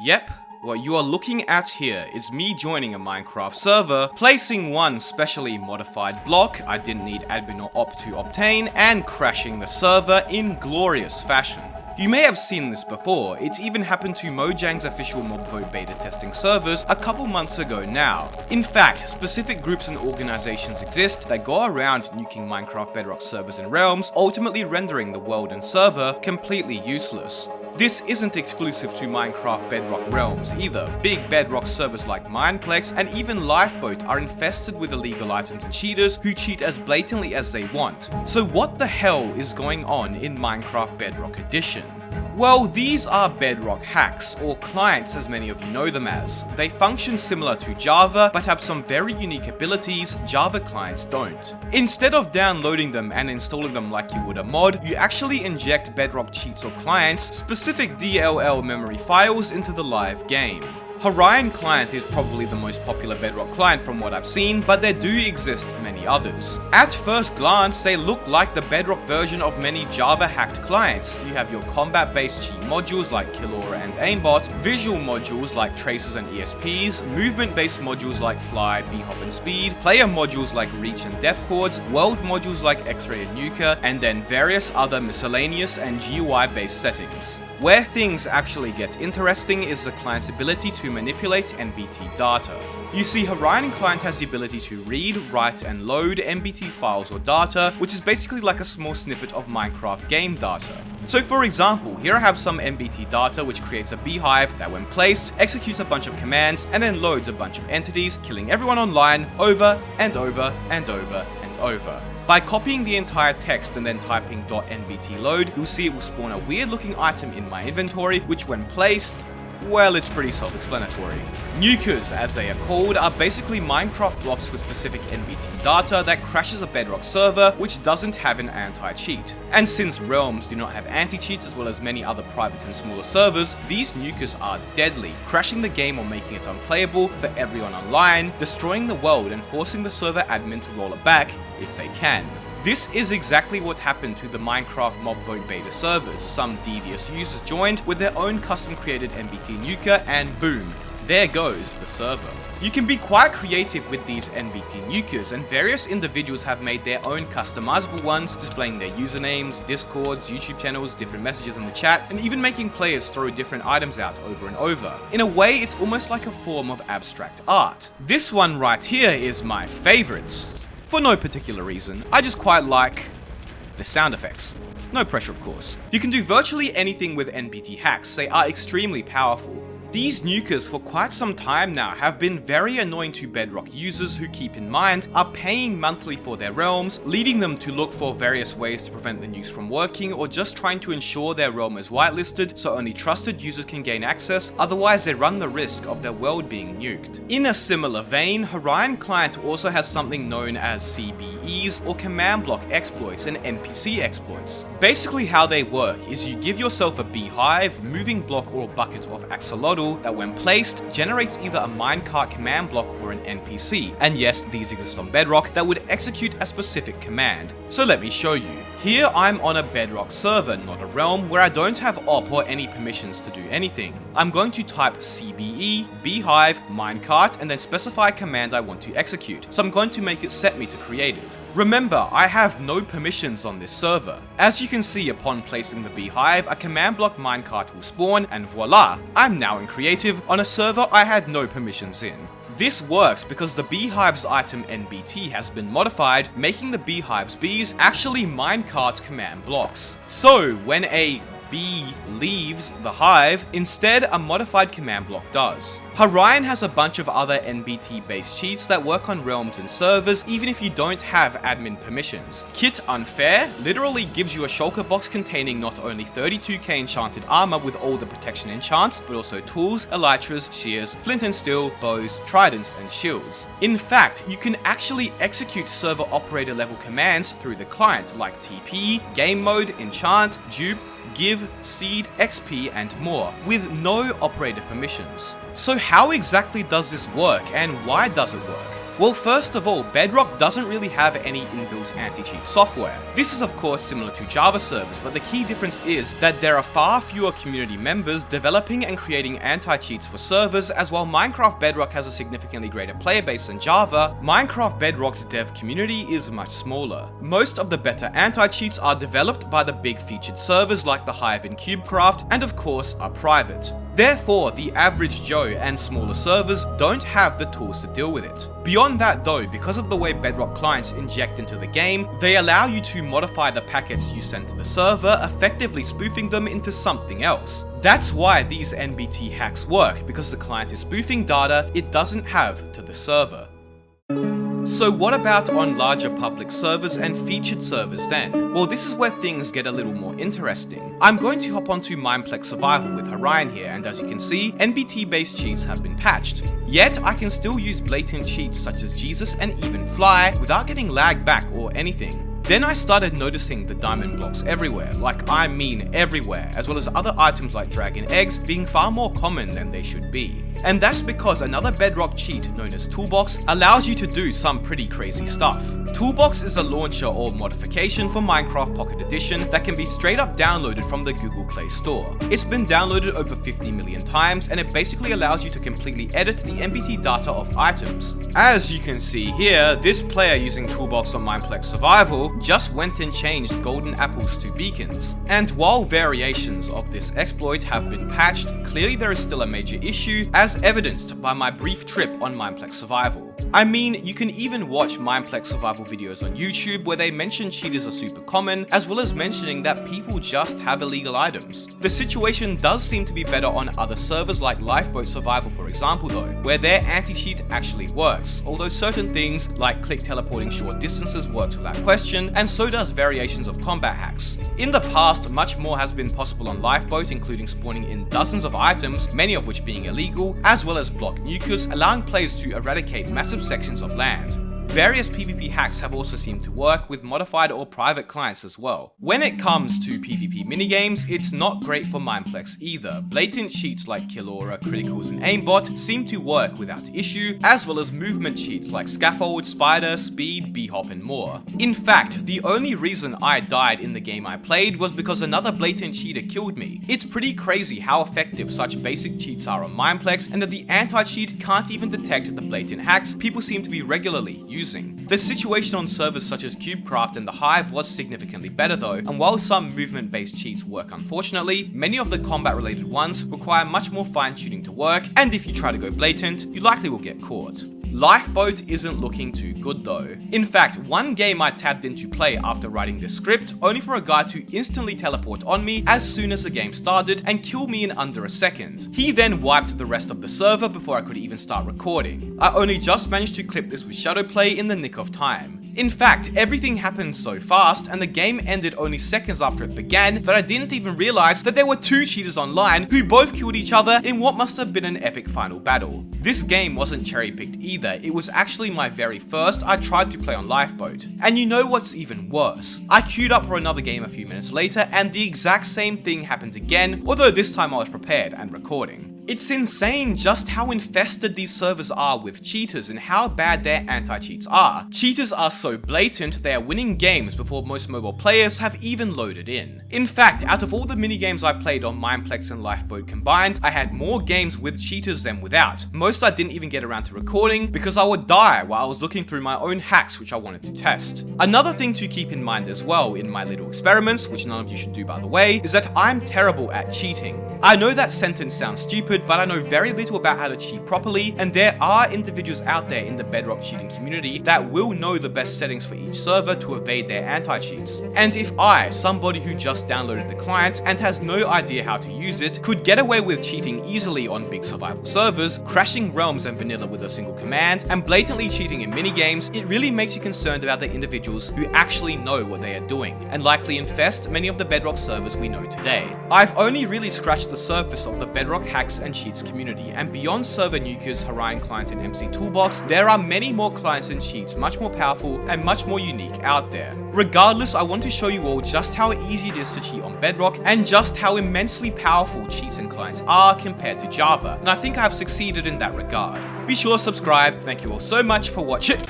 Yep, what you are looking at here is me joining a Minecraft server, placing one specially modified block I didn't need admin or op to obtain, and crashing the server in glorious fashion. You may have seen this before, it's even happened to Mojang's official Mobvo beta testing servers a couple months ago now. In fact, specific groups and organizations exist that go around nuking Minecraft Bedrock servers and realms, ultimately rendering the world and server completely useless. This isn't exclusive to Minecraft Bedrock realms either. Big Bedrock servers like Mineplex and even Lifeboat are infested with illegal items and cheaters who cheat as blatantly as they want. So what the hell is going on in Minecraft Bedrock Edition? Well, these are Bedrock hacks, or clients as many of you know them as. They function similar to Java, but have some very unique abilities Java clients don't. Instead of downloading them and installing them like you would a mod, you actually inject Bedrock cheats or clients, specific DLL memory files, into the live game. Raine client is probably the most popular Bedrock client from what I've seen, but there do exist many others. At first glance, they look like the Bedrock version of many Java hacked clients. You have your combat-based cheat modules like Killora and Aimbot, visual modules like Tracers and ESPs, movement-based modules like Fly, Bhop and Speed, player modules like Reach and Death Chords, world modules like X-Ray and Nuker, and then various other miscellaneous and GUI-based settings. Where things actually get interesting is the client's ability to manipulate NBT data. You see, Raine client has the ability to read, write and load NBT files or data, which is basically like a small snippet of Minecraft game data. So for example, here I have some NBT data which creates a beehive that when placed, executes a bunch of commands and then loads a bunch of entities, killing everyone online over and over and over and over. By copying the entire text and then typing .nbt load, you'll see it will spawn a weird looking item in my inventory, which when placed, well, it's pretty self-explanatory. Nukers, as they are called, are basically Minecraft blocks with specific NBT data that crashes a Bedrock server which doesn't have an anti-cheat. And since realms do not have anti-cheats as well as many other private and smaller servers, these nukers are deadly, crashing the game or making it unplayable for everyone online, destroying the world and forcing the server admin to roll it back if they can. This is exactly what happened to the Minecraft Mobvo beta servers. Some devious users joined with their own custom created NBT nuker and boom, there goes the server. You can be quite creative with these NBT nukers, and various individuals have made their own customizable ones, displaying their usernames, discords, YouTube channels, different messages in the chat, and even making players throw different items out over and over. In a way, it's almost like a form of abstract art. This one right here is my favorite. For no particular reason, I just quite like the sound effects. No pressure, of course. You can do virtually anything with NBT hacks, they are extremely powerful. These nukers for quite some time now have been very annoying to Bedrock users who, keep in mind, are paying monthly for their realms, leading them to look for various ways to prevent the nukes from working, or just trying to ensure their realm is whitelisted so only trusted users can gain access, otherwise they run the risk of their world being nuked. In a similar vein, Raine client also has something known as CBEs, or command block exploits and NPC exploits. Basically how they work is you give yourself a beehive, moving block or bucket of axolotl that when placed generates either a minecart command block or an NPC, and yes, these exist on Bedrock, that would execute a specific command. So let me show you. Here I'm on a Bedrock server, not a realm, where I don't have op or any permissions to do anything. I'm going to type CBE, beehive, minecart, and then specify a command I want to execute. So I'm going to make it set me to creative. Remember, I have no permissions on this server. As you can see, upon placing the beehive, a command block minecart will spawn, and voila, I'm now in creative on a server I had no permissions in. This works because the beehive's item NBT has been modified, making the beehive's bees actually minecart command blocks. So when a bee leaves the hive, instead a modified command block does. Raine has a bunch of other NBT based cheats that work on realms and servers even if you don't have admin permissions. Kit Unfair literally gives you a shulker box containing not only 32k enchanted armor with all the protection enchants, but also tools, elytras, shears, flint and steel, bows, tridents and shields. In fact, you can actually execute server operator level commands through the client like TP, game mode, enchant, dupe, give, seed, XP and more, with no operator permissions. So how exactly does this work, and why does it work? Well, first of all, Bedrock doesn't really have any inbuilt anti-cheat software. This is of course similar to Java servers, but the key difference is that there are far fewer community members developing and creating anti-cheats for servers, as while Minecraft Bedrock has a significantly greater player base than Java, Minecraft Bedrock's dev community is much smaller. Most of the better anti-cheats are developed by the big featured servers like the Hive and CubeCraft, and of course are private. Therefore, the average Joe and smaller servers don't have the tools to deal with it. Beyond that though, because of the way Bedrock Clients inject into the game, they allow you to modify the packets you send to the server, effectively spoofing them into something else. That's why these NBT hacks work, because the client is spoofing data it doesn't have to the server. So what about on larger public servers and featured servers then? Well, this is where things get a little more interesting. I'm going to hop onto Mineplex Survival with Raine here, and as you can see, NBT based cheats have been patched. Yet, I can still use blatant cheats such as Jesus and even Fly without getting lag back or anything. Then I started noticing the diamond blocks everywhere, like I mean everywhere, as well as other items like dragon eggs being far more common than they should be. And that's because another Bedrock cheat known as ToolBox allows you to do some pretty crazy stuff. ToolBox is a launcher or modification for Minecraft Pocket Edition that can be straight up downloaded from the Google Play Store. It's been downloaded over 50 million times, and it basically allows you to completely edit the NBT data of items. As you can see here, this player using ToolBox on Mineplex Survival just went and changed golden apples to beacons. And while variations of this exploit have been patched, clearly there is still a major issue, as evidenced by my brief trip on Mineplex Survival. I mean, you can even watch Mineplex Survival videos on YouTube where they mention cheaters are super common, as well as mentioning that people just have illegal items. The situation does seem to be better on other servers like Lifeboat Survival for example though, where their anti-cheat actually works, although certain things like click teleporting short distances works without question, and so does variations of combat hacks. In the past, much more has been possible on Lifeboat, including spawning in dozens of items, many of which being illegal, as well as block Nukers, allowing players to eradicate massive sections of land. Various PvP hacks have also seemed to work with modified or private clients as well. When it comes to PvP minigames, it's not great for Mineplex either. Blatant cheats like Kill Aura, Criticals and Aimbot seem to work without issue, as well as movement cheats like Scaffold, Spider, Speed, B-Hop and more. In fact, the only reason I died in the game I played was because another blatant cheater killed me. It's pretty crazy how effective such basic cheats are on Mineplex, and that the anti-cheat can't even detect the blatant hacks people seem to be regularly using. The situation on servers such as CubeCraft and the Hive was significantly better though, and while some movement-based cheats work unfortunately, many of the combat-related ones require much more fine-tuning to work, and if you try to go blatant, you likely will get caught. Lifeboat isn't looking too good though. In fact, one game I tabbed in to play after writing this script, only for a guy to instantly teleport on me as soon as the game started and kill me in under a second. He then wiped the rest of the server before I could even start recording. I only just managed to clip this with Shadowplay in the nick of time. In fact, everything happened so fast and the game ended only seconds after it began that I didn't even realize that there were two cheaters online who both killed each other in what must have been an epic final battle. This game wasn't cherry-picked either, it was actually my very first I tried to play on Lifeboat. And you know what's even worse? I queued up for another game a few minutes later and the exact same thing happened again, although this time I was prepared and recording. It's insane just how infested these servers are with cheaters and how bad their anti-cheats are. Cheaters are so blatant they are winning games before most mobile players have even loaded in. In fact, out of all the minigames I played on Mineplex and Lifeboat combined, I had more games with cheaters than without. Most I didn't even get around to recording because I would die while I was looking through my own hacks which I wanted to test. Another thing to keep in mind as well in my little experiments, which none of you should do by the way, is that I'm terrible at cheating. I know that sentence sounds stupid, but I know very little about how to cheat properly, and there are individuals out there in the Bedrock cheating community that will know the best settings for each server to evade their anti-cheats. And if I, somebody who just downloaded the client and has no idea how to use it, could get away with cheating easily on big survival servers, crashing realms and vanilla with a single command, and blatantly cheating in minigames, it really makes you concerned about the individuals who actually know what they are doing, and likely infest many of the Bedrock servers we know today. I've only really scratched the surface of the Bedrock hacks and cheats community, and beyond server Nukers, Raine client and MC ToolBox, there are many more clients and cheats much more powerful and much more unique out there. Regardless, I want to show you all just how easy it is to cheat on Bedrock and just how immensely powerful cheats and clients are compared to Java, and I think I have succeeded in that regard. be sure to subscribe. Thank you all so much for watching.